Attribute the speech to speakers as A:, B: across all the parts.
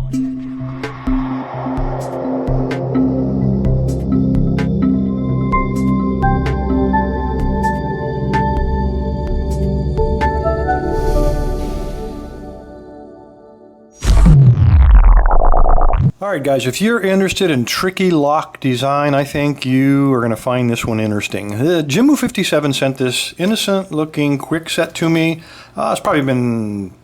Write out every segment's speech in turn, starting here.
A: Alright guys, if you're interested in tricky lock design, I think you are going to find this one interesting. Jimbo57 sent this innocent looking Kwikset to me. It's probably been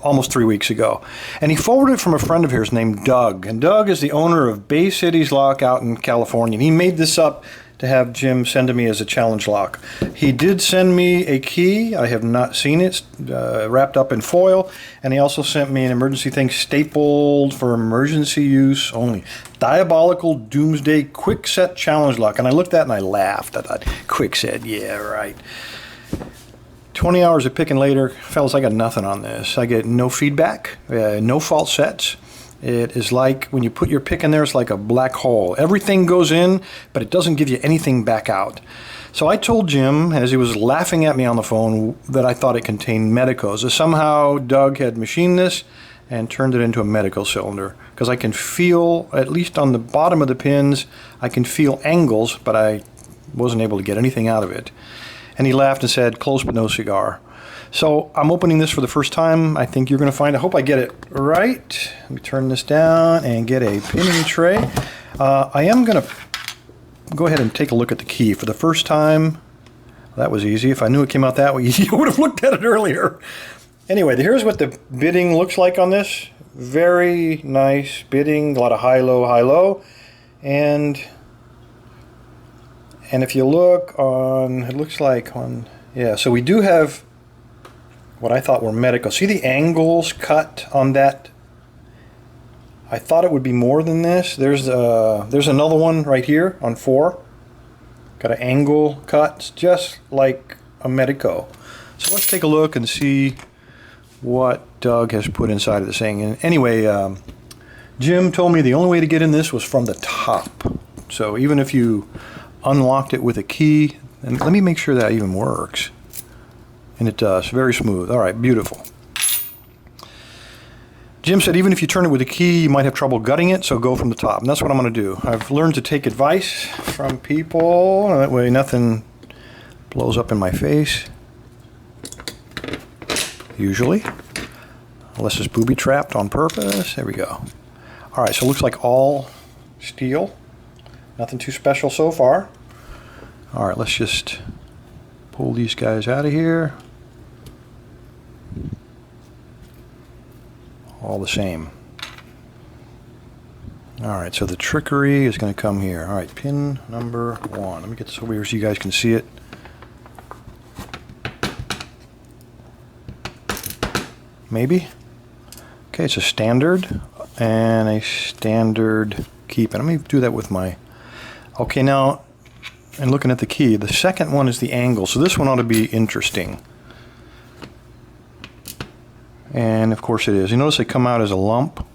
A: almost 3 weeks ago. And he forwarded it from a friend of his named Doug. And Doug is the owner of Bay Cities Lock out in California. And he made this up to have Jim send to me as a challenge lock. He did send me a key. I have not seen it, wrapped up in foil. And he also sent me an emergency thing stapled for emergency use only. Diabolical Doomsday Kwikset Challenge Lock. And I looked at it and I laughed. I thought, Kwikset, yeah, right. 20 hours of picking later, fellas, I got nothing on this. I get no feedback, no false sets. It is like when you put your pick in there, it's like a black hole. Everything goes in, but it doesn't give you anything back out. So I told Jim, as he was laughing at me on the phone, that I thought it contained medicos. Somehow Doug had machined this and turned it into a medical cylinder. Because I can feel, at least on the bottom of the pins, I can feel angles, but I wasn't able to get anything out of it. And he laughed and said, close but no cigar. So I'm opening this for the first time. I think you're going to find, I hope I get it right. Let me turn this down and get a pinning tray. I am going to go ahead and take a look at the key for the first time. That was easy. If I knew it came out that way, you would have looked at it earlier. Anyway, here's what the bidding looks like on this. Very nice bidding, a lot of high-low, high-low. And if you look on, it looks like on, yeah, so we do have what I thought were medical. See the angles cut on that? I thought it would be more than this. There's another one right here on 4. Got an angle cut, just like a medico. So let's take a look and see what Doug has put inside of this thing. And anyway, Jim told me the only way to get in this was from the top. So even if you unlocked it with a key, and let me make sure that even works. And it does, very smooth. All right, beautiful. Jim said even if you turn it with a key, you might have trouble gutting it, so go from the top. And that's what I'm going to do. I've learned to take advice from people, that way nothing blows up in my face. Usually. Unless it's booby-trapped on purpose. There we go. All right, so it looks like all steel. Nothing too special so far. All right, let's just pull these guys out of here. All the same. All right, so the trickery is going to come here. All right, pin number 1. Let me get this over here so you guys can see it. Maybe. Okay, it's a standard and a standard keep. And let me do that with my... Okay, now, and looking at the key, the second one is the angle. So this one ought to be interesting. And of course it is. You notice they come out as a lump.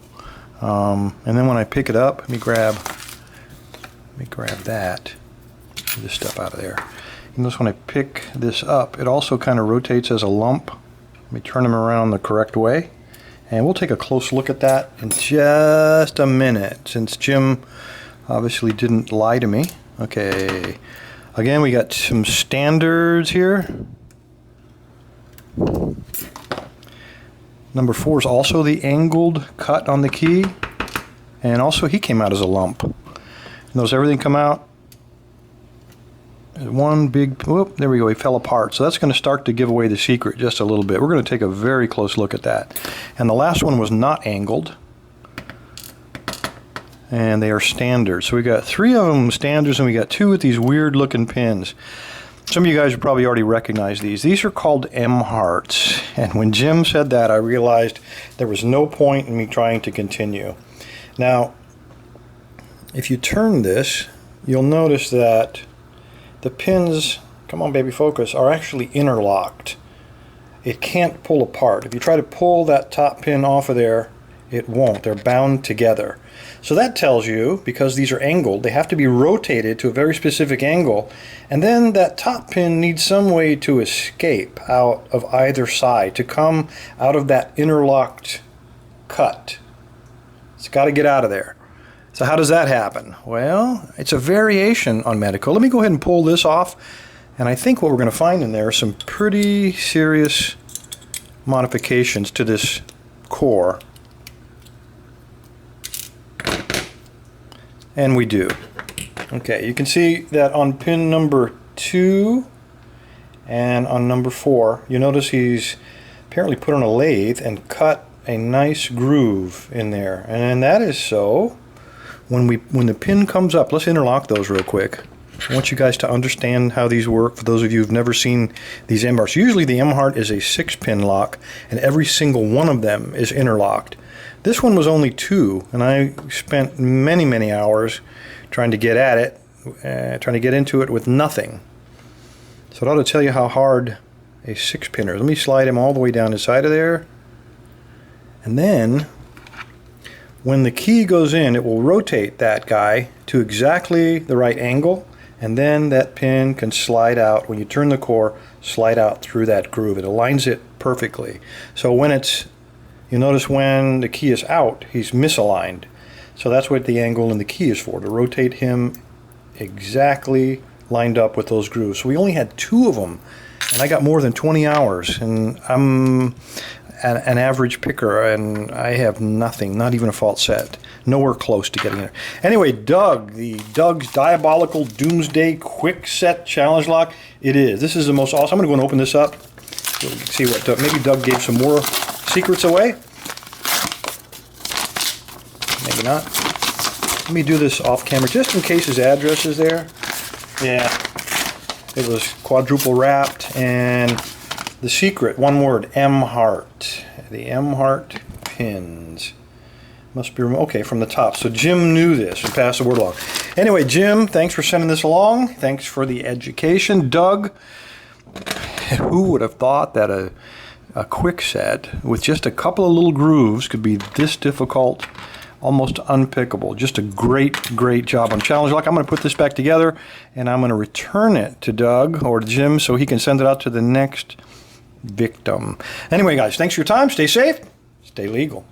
A: And then when I pick it up, let me grab that. Get this stuff out of there. You notice when I pick this up, it also kind of rotates as a lump. Let me turn them around the correct way. And we'll take a close look at that in just a minute, since Jim obviously didn't lie to me. Okay. Again, we got some standards here. Number 4 is also the angled cut on the key. And also he came out as a lump. Notice everything come out. One big, whoop, there we go, he fell apart. So that's going to start to give away the secret just a little bit. We're going to take a very close look at that. And the last one was not angled. And they are standard. So we got 3 of them standards and we got 2 with these weird looking pins. Some of you guys probably already recognize these. These are called Emharts. And when Jim said that, I realized there was no point in me trying to continue. Now, if you turn this, you'll notice that the pins, come on baby, focus, are actually interlocked. It can't pull apart. If you try to pull that top pin off of there, it won't. They're bound together. So that tells you, because these are angled, they have to be rotated to a very specific angle, and then that top pin needs some way to escape out of either side, to come out of that interlocked cut. It's got to get out of there. So how does that happen? Well, it's a variation on medical. Let me go ahead and pull this off. And I think what we're going to find in there are some pretty serious modifications to this core. And we do. Okay, you can see that on pin number 2 and on number 4, you notice he's apparently put on a lathe and cut a nice groove in there. And that is so when the pin comes up, let's interlock those real quick. I want you guys to understand how these work for those of you who've never seen these Emharts. Usually the Emhart is a 6-pin lock and every single one of them is interlocked. This one was only 2 and I spent many hours trying to get at it, trying to get into it with nothing. So it ought to tell you how hard a 6-pinner is. Let me slide him all the way down the side of there. And then when the key goes in, it will rotate that guy to exactly the right angle, and then that pin can slide out. When you turn the core, slide out through that groove. It aligns it perfectly. So when it's, you notice when the key is out, he's misaligned. So that's what the angle in the key is for, to rotate him exactly lined up with those grooves. So we only had 2 of them, and I got more than 20 hours, and I'm an average picker, and I have nothing, not even a fault set, nowhere close to getting there. Anyway, Doug's Diabolical Doomsday Kwikset Challenge Lock. It is. This is the most awesome. I'm going to go and open this up. So we can see what maybe Doug gave some more secrets away. Maybe not. Let me do this off camera just in case his address is there. Yeah, it was quadruple wrapped, and the secret, one word, Emhart. The Emhart pins. Must be, okay, from the top. So Jim knew this and passed the word along. Anyway, Jim, thanks for sending this along. Thanks for the education. Doug, who would have thought that a Kwikset with just a couple of little grooves could be this difficult, almost unpickable. Just a great job on Challenge Lock. I'm going to put this back together, and I'm going to return it to Doug or to Jim so he can send it out to the next victim. Anyway, guys, thanks for your time. Stay safe. Stay legal.